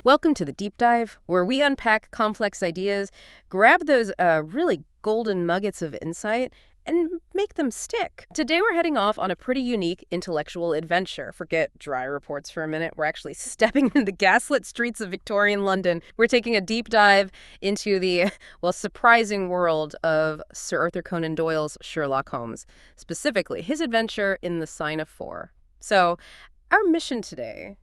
Welcome to the Deep Dive, where we unpack complex ideas, grab those really golden nuggets of insight, and make them stick. Today we're heading off on a pretty unique intellectual adventure. Forget dry reports for a minute. We're actually stepping into the gaslit streets of Victorian London. We're taking a deep dive into the, well, surprising world of Sir Arthur Conan Doyle's Sherlock Holmes, specifically his adventure in the Sign of Four. So, our mission today,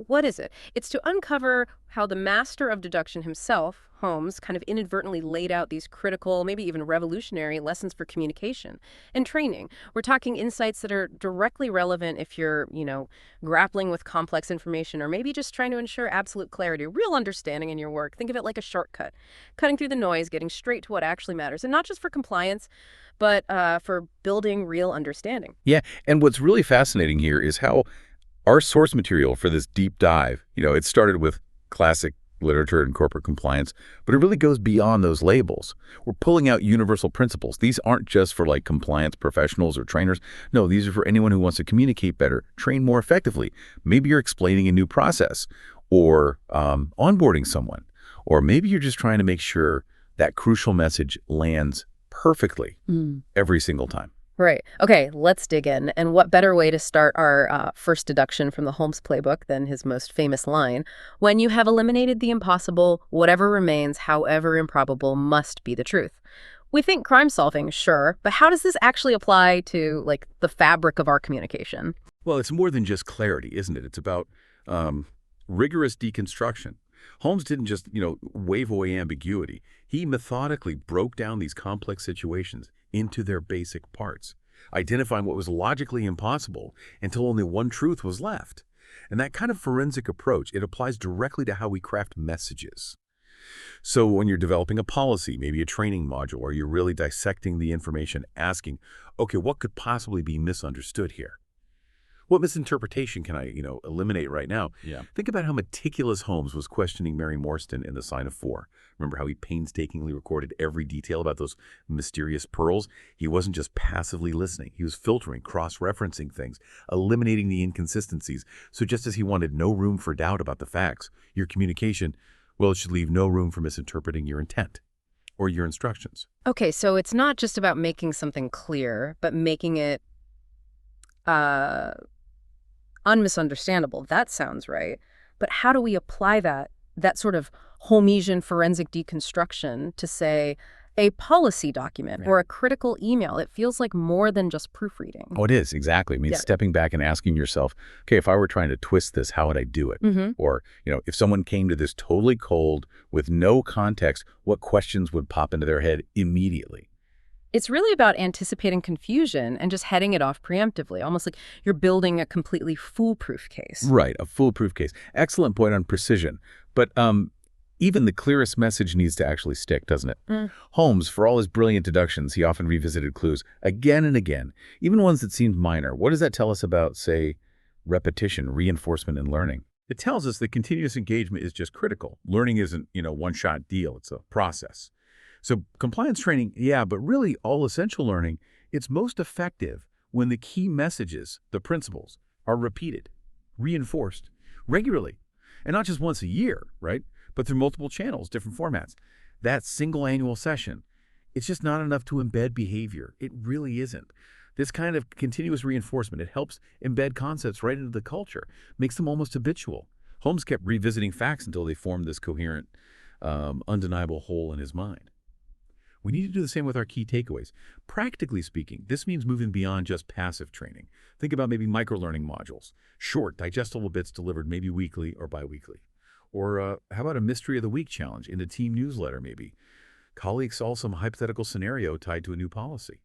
what is it? It's to uncover how the master of deduction himself, Holmes, kind of inadvertently laid out these critical, maybe even revolutionary lessons for communication and training. We're talking insights that are directly relevant if you're, grappling with complex information or maybe just trying to ensure absolute clarity, real understanding in your work. Think of it like a shortcut, cutting through the noise, getting straight to what actually matters, and not just for compliance, but for building real understanding. Yeah, and what's really fascinating here is how our source material for this deep dive, it started with classic literature and corporate compliance, but it really goes beyond those labels. We're pulling out universal principles. These aren't just for compliance professionals or trainers. No, these are for anyone who wants to communicate better, train more effectively. Maybe you're explaining a new process or onboarding someone, or maybe you're just trying to make sure that crucial message lands perfectly every single time. Right. Okay, let's dig in. And what better way to start our first deduction from the Holmes playbook than his most famous line, when you have eliminated the impossible, whatever remains, however improbable, must be the truth. We think crime solving, sure, but how does this actually apply to, the fabric of our communication? Well, it's more than just clarity, isn't it? It's about rigorous deconstruction. Holmes didn't just, wave away ambiguity. He methodically broke down these complex situations into their basic parts, identifying what was logically impossible until only one truth was left. And that kind of forensic approach, it applies directly to how we craft messages. So when you're developing a policy, maybe a training module, or you're really dissecting the information, asking, okay, what could possibly be misunderstood here? What misinterpretation can I, eliminate right now? Yeah. Think about how meticulous Holmes was questioning Mary Morstan in The Sign of Four. Remember how he painstakingly recorded every detail about those mysterious pearls? He wasn't just passively listening. He was filtering, cross-referencing things, eliminating the inconsistencies. So just as he wanted no room for doubt about the facts, your communication, well, it should leave no room for misinterpreting your intent or your instructions. Okay, so it's not just about making something clear, but making it unmisunderstandable. That sounds right. But how do we apply that sort of Holmesian forensic deconstruction to, say, a policy document or a critical email? It feels like more than just proofreading. Oh, it is, exactly. I mean, stepping back and asking yourself, okay, if I were trying to twist this, how would I do it? Or, if someone came to this totally cold with no context, what questions would pop into their head immediately? It's really about anticipating confusion and just heading it off preemptively, almost like you're building a completely foolproof case. Right, a foolproof case. Excellent point on precision. But even the clearest message needs to actually stick, doesn't it? Holmes, for all his brilliant deductions, he often revisited clues again and again, even ones that seemed minor. What does that tell us about, say, repetition, reinforcement, and learning? It tells us that continuous engagement is just critical. Learning isn't, one-shot deal. It's a process. So compliance training, yeah, but really all essential learning, it's most effective when the key messages, the principles, are repeated, reinforced regularly, and not just once a year, right? But through multiple channels, different formats. That single annual session, it's just not enough to embed behavior. It really isn't. This kind of continuous reinforcement, it helps embed concepts right into the culture, makes them almost habitual. Holmes kept revisiting facts until they formed this coherent, undeniable whole in his mind. We need to do the same with our key takeaways. Practically speaking, this means moving beyond just passive training. Think about maybe micro-learning modules, short, digestible bits delivered maybe weekly or biweekly. Or how about a Mystery of the Week challenge in a team newsletter maybe? Colleagues solve some hypothetical scenario tied to a new policy.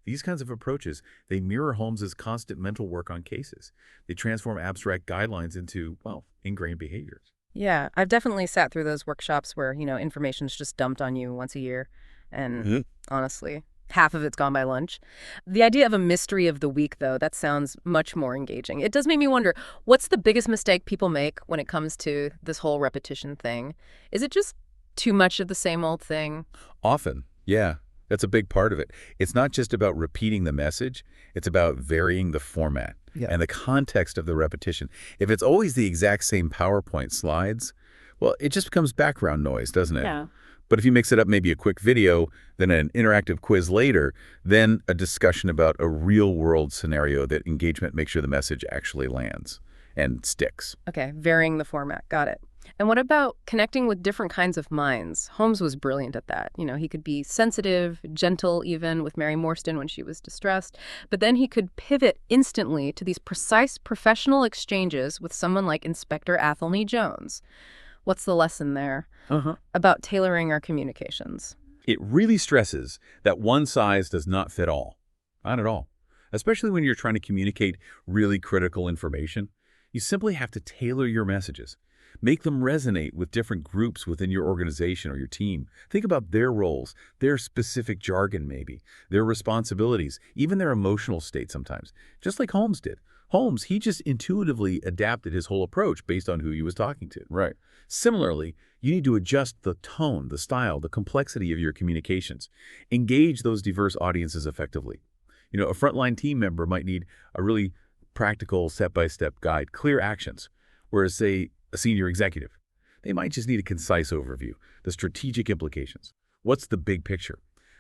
These kinds of approaches, they mirror Holmes's constant mental work on cases. They transform abstract guidelines into, ingrained behaviors. Yeah, I've definitely sat through those workshops where, information's just dumped on you once a year. And honestly, half of it's gone by lunch. The idea of a mystery of the week, though, that sounds much more engaging. It does make me wonder, what's the biggest mistake people make when it comes to this whole repetition thing? Is it just too much of the same old thing? Often, yeah. That's a big part of it. It's not just about repeating the message. It's about varying the format and the context of the repetition. If it's always the exact same PowerPoint slides, Well, it just becomes background noise, doesn't it? Yeah. But if you mix it up, maybe a quick video, then an interactive quiz later, then a discussion about a real-world scenario that engagement makes sure the message actually lands and sticks. Okay, varying the format. Got it. And what about connecting with different kinds of minds? Holmes was brilliant at that. He could be sensitive, gentle even with Mary Morstan when she was distressed, but then he could pivot instantly to these precise professional exchanges with someone like Inspector Athelney Jones. What's the lesson there? About tailoring our communications? It really stresses that one size does not fit all. Not at all. Especially when you're trying to communicate really critical information. You simply have to tailor your messages. Make them resonate with different groups within your organization or your team. Think about their roles, their specific jargon maybe, their responsibilities, even their emotional state sometimes, just like Holmes did. Holmes, he just intuitively adapted his whole approach based on who he was talking to. Right. Similarly, you need to adjust the tone, the style, the complexity of your communications. Engage those diverse audiences effectively. A frontline team member might need a really practical step-by-step guide, clear actions, whereas, say, a senior executive, they might just need a concise overview, the strategic implications. What's the big picture?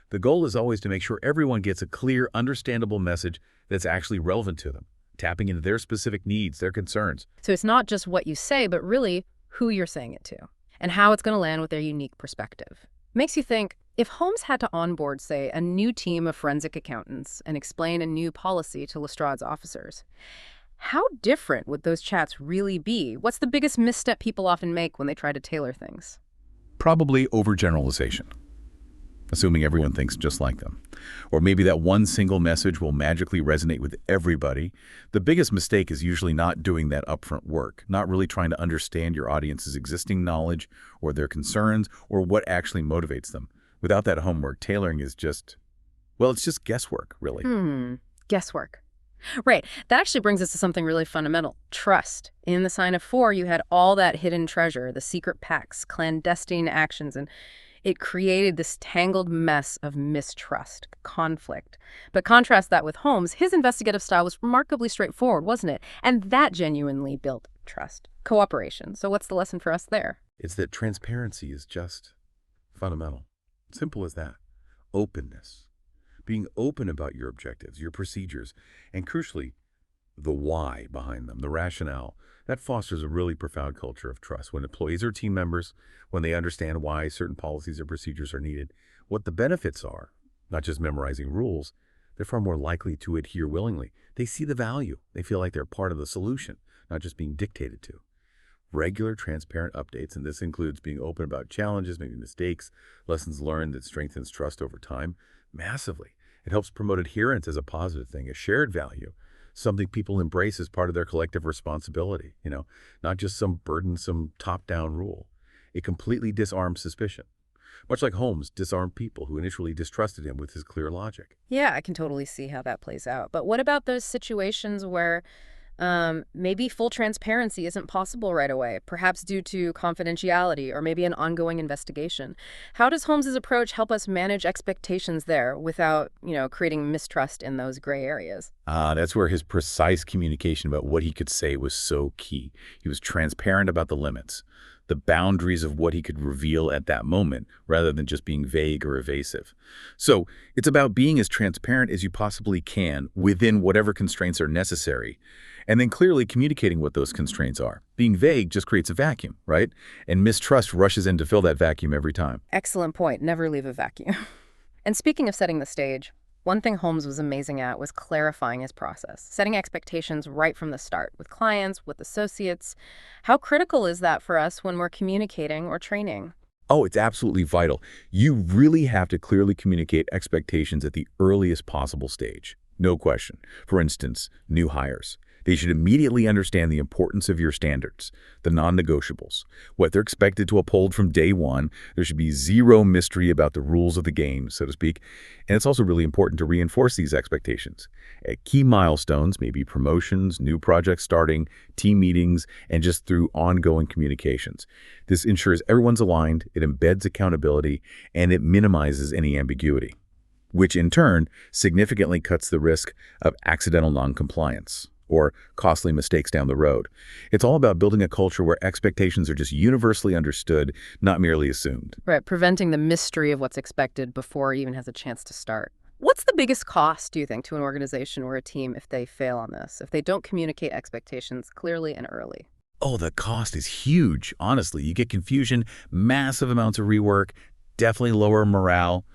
The goal is always to make sure everyone gets a clear, understandable message that's actually relevant to them, tapping into their specific needs, their concerns. So it's not just what you say, but really who you're saying it to and how it's going to land with their unique perspective. Makes you think, if Holmes had to onboard, say, a new team of forensic accountants and explain a new policy to Lestrade's officers, how different would those chats really be? What's the biggest misstep people often make when they try to tailor things? Probably overgeneralization, assuming everyone thinks just like them. Or maybe that one single message will magically resonate with everybody. The biggest mistake is usually not doing that upfront work, not really trying to understand your audience's existing knowledge or their concerns or what actually motivates them. Without that homework, tailoring is just, well, it's just guesswork, really. Guesswork. Right. That actually brings us to something really fundamental. Trust. In the Sign of Four, you had all that hidden treasure, the secret pacts, clandestine actions, and it created this tangled mess of mistrust, conflict. But contrast that with Holmes, his investigative style was remarkably straightforward, wasn't it? And that genuinely built trust, cooperation. So what's the lesson for us there? It's that transparency is just fundamental. Simple as that. Openness. Being open about your objectives, your procedures, and crucially, the why behind them, the rationale. That fosters a really profound culture of trust when employees or team members, when they understand why certain policies or procedures are needed, what the benefits are, not just memorizing rules, they're far more likely to adhere willingly. They see the value. They feel like they're part of the solution, not just being dictated to. Regular, transparent updates, and this includes being open about challenges, maybe mistakes, lessons learned that strengthens trust over time, massively. It helps promote adherence as a positive thing, a shared value, something people embrace as part of their collective responsibility, not just some burdensome top-down rule. It completely disarms suspicion. Much like Holmes disarmed people who initially distrusted him with his clear logic. Yeah, I can totally see how that plays out. But what about those situations where maybe full transparency isn't possible right away, perhaps due to confidentiality or maybe an ongoing investigation? How does Holmes's approach help us manage expectations there without, creating mistrust in those gray areas? That's where his precise communication about what he could say was so key. He was transparent about the limits, the boundaries of what he could reveal at that moment, rather than just being vague or evasive. So it's about being as transparent as you possibly can within whatever constraints are necessary, and then clearly communicating what those constraints are. Being vague just creates a vacuum, right? And mistrust rushes in to fill that vacuum every time. Excellent point. Never leave a vacuum. And speaking of setting the stage, one thing Holmes was amazing at was clarifying his process, setting expectations right from the start with clients, with associates. How critical is that for us when we're communicating or training? Oh, it's absolutely vital. You really have to clearly communicate expectations at the earliest possible stage. No question. For instance, new hires. They should immediately understand the importance of your standards, the non-negotiables, what they're expected to uphold from day one. There should be zero mystery about the rules of the game, so to speak. And it's also really important to reinforce these expectations. At key milestones, maybe promotions, new projects starting, team meetings, and just through ongoing communications. This ensures everyone's aligned, it embeds accountability, and it minimizes any ambiguity, which in turn significantly cuts the risk of accidental noncompliance. or costly mistakes down the road. It's all about building a culture where expectations are just universally understood, not merely assumed. Right, preventing the mystery of what's expected before it even has a chance to start. What's the biggest cost, do you think, to an organization or a team if they fail on this, if they don't communicate expectations clearly and early? Oh, the cost is huge. Honestly, you get confusion, massive amounts of rework, definitely lower morale,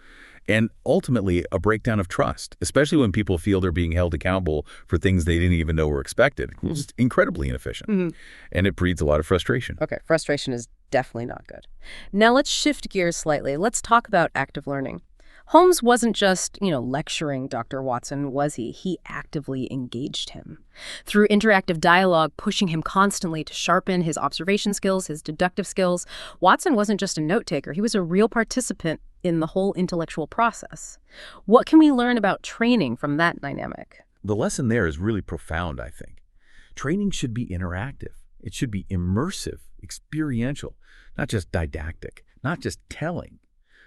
and ultimately a breakdown of trust, especially when people feel they're being held accountable for things they didn't even know were expected. It's just incredibly inefficient. And it breeds a lot of frustration. Okay, frustration is definitely not good. Now let's shift gears slightly. Let's talk about active learning. Holmes wasn't just, lecturing Dr. Watson, was he? He actively engaged him. Through interactive dialogue, pushing him constantly to sharpen his observation skills, his deductive skills, Watson wasn't just a note-taker. He was a real participant in the whole intellectual process. What can we learn about training from that dynamic? The lesson there is really profound, I think. Training should be interactive. It should be immersive, experiential, not just didactic, not just telling.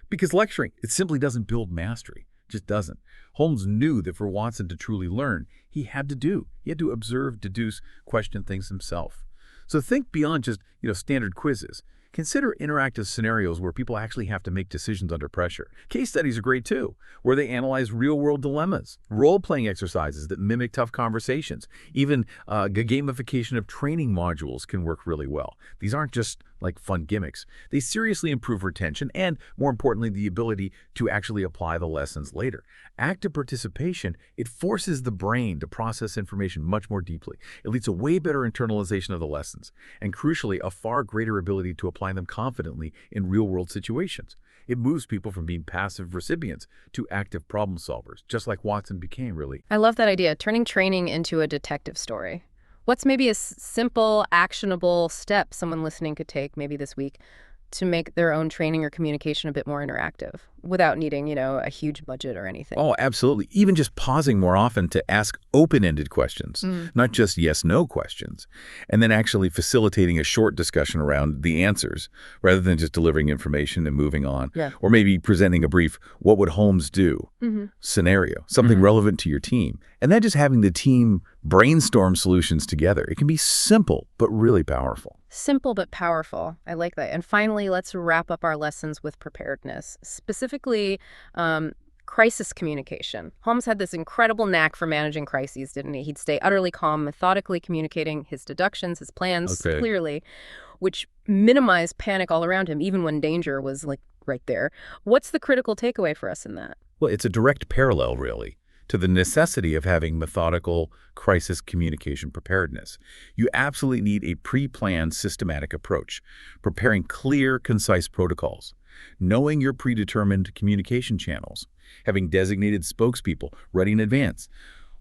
Because lecturing, it simply doesn't build mastery. It just doesn't. Holmes knew that for Watson to truly learn, he had to observe, deduce, question things himself. So think beyond just, standard quizzes. Consider interactive scenarios where people actually have to make decisions under pressure. Case studies are great too, where they analyze real-world dilemmas, role-playing exercises that mimic tough conversations. Even gamification of training modules can work really well. These aren't just like fun gimmicks. They seriously improve retention and, more importantly, the ability to actually apply the lessons later. Active participation, it forces the brain to process information much more deeply. It leads to way better internalization of the lessons, and crucially, a far greater ability to apply them confidently in real-world situations. It moves people from being passive recipients to active problem solvers, just like Watson became, really. I love that idea, turning training into a detective story. What's maybe a simple, actionable step someone listening could take maybe this week to make their own training or communication a bit more interactive without needing, a huge budget or anything? Oh, absolutely. Even just pausing more often to ask open-ended questions, not just yes-no questions, and then actually facilitating a short discussion around the answers rather than just delivering information and moving on. Yeah. Or maybe presenting a brief, what would Holmes do scenario, something relevant to your team. And then just having the team brainstorm solutions together. It can be simple, but really powerful. Simple but powerful. I like that. And finally, let's wrap up our lessons with preparedness, specifically crisis communication. Holmes had this incredible knack for managing crises, didn't he? He'd stay utterly calm, methodically communicating his deductions, his plans clearly, which minimized panic all around him, even when danger was right there. What's the critical takeaway for us in that? Well, it's a direct parallel, really, to the necessity of having methodical crisis communication preparedness. You absolutely need a pre-planned, systematic approach, preparing clear, concise protocols, knowing your predetermined communication channels, having designated spokespeople ready in advance.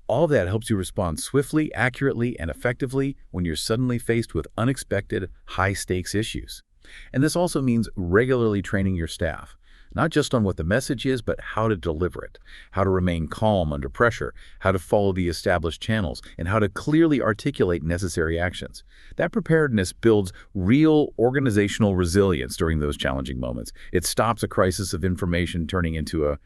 All of that helps you respond swiftly, accurately, and effectively when you're suddenly faced with unexpected, high-stakes issues. And this also means regularly training your staff, not just on what the message is, but how to deliver it, how to remain calm under pressure, how to follow the established channels, and how to clearly articulate necessary actions. That preparedness builds real organizational resilience during those challenging moments. It stops a crisis of information turning into a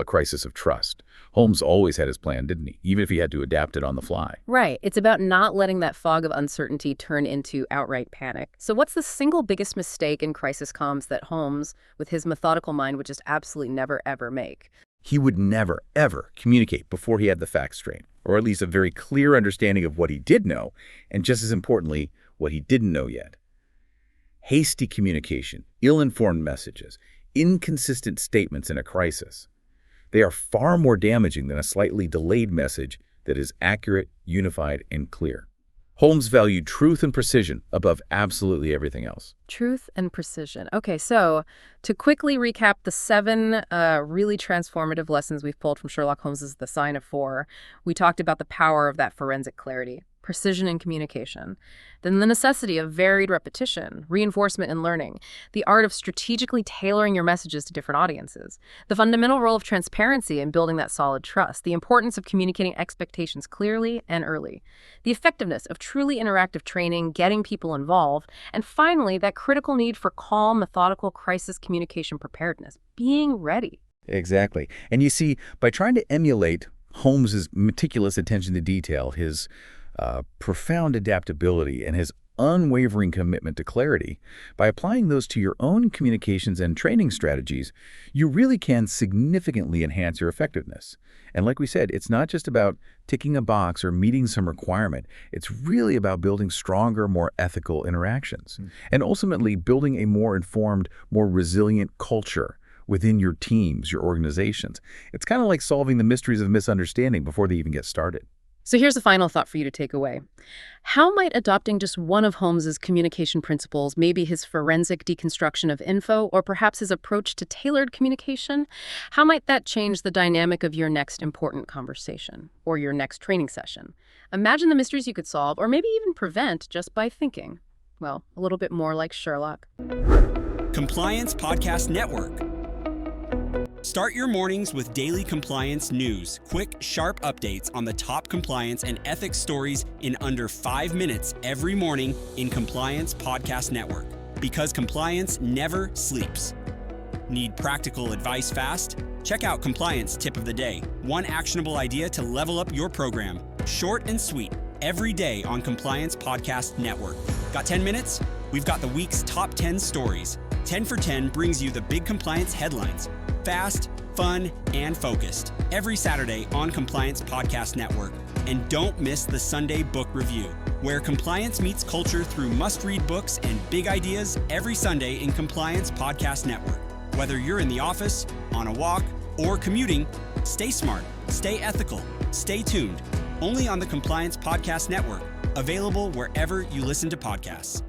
crisis of trust. Holmes always had his plan, didn't he? Even if he had to adapt it on the fly. Right. It's about not letting that fog of uncertainty turn into outright panic. So what's the single biggest mistake in crisis comms that Holmes, with his methodical mind, would just absolutely never, ever make? He would never, ever communicate before he had the facts straight, or at least a very clear understanding of what he did know, and just as importantly, what he didn't know yet. Hasty communication, ill-informed messages, inconsistent statements in a crisis. They are far more damaging than a slightly delayed message that is accurate, unified, and clear. Holmes valued truth and precision above absolutely everything else. Truth and precision. Okay, so to quickly recap the 7 really transformative lessons we've pulled from Sherlock Holmes' The Sign of 4, we talked about the power of that forensic clarity, precision in communication, then the necessity of varied repetition, reinforcement and learning, the art of strategically tailoring your messages to different audiences, the fundamental role of transparency in building that solid trust, the importance of communicating expectations clearly and early, the effectiveness of truly interactive training, getting people involved, and finally, that critical need for calm, methodical crisis communication preparedness, being ready. Exactly. And you see, by trying to emulate Holmes's meticulous attention to detail, his profound adaptability, and his unwavering commitment to clarity, by applying those to your own communications and training strategies, you really can significantly enhance your effectiveness. And like we said, it's not just about ticking a box or meeting some requirement. It's really about building stronger, more ethical interactions, and ultimately building a more informed, more resilient culture within your teams, your organizations. It's kind of like solving the mysteries of misunderstanding before they even get started. So here's a final thought for you to take away. How might adopting just one of Holmes's communication principles, maybe his forensic deconstruction of info, or perhaps his approach to tailored communication, how might that change the dynamic of your next important conversation or your next training session? Imagine the mysteries you could solve or maybe even prevent just by thinking, well, a little bit more like Sherlock. Compliance Podcast Network. Start your mornings with daily compliance news, quick, sharp updates on the top compliance and ethics stories in under 5 minutes every morning in Compliance Podcast Network. Because compliance never sleeps. Need practical advice fast? Check out Compliance Tip of the Day. One actionable idea to level up your program. Short and sweet. Every day on Compliance Podcast Network. Got 10 minutes? We've got the week's top 10 stories. 10 for 10 brings you the big compliance headlines. Fast, fun, and focused. Every Saturday on Compliance Podcast Network. And don't miss the Sunday Book Review, where compliance meets culture through must-read books and big ideas every Sunday in Compliance Podcast Network. Whether you're in the office, on a walk, or commuting, stay smart, stay ethical, stay tuned. Only on the Compliance Podcast Network. Available wherever you listen to podcasts.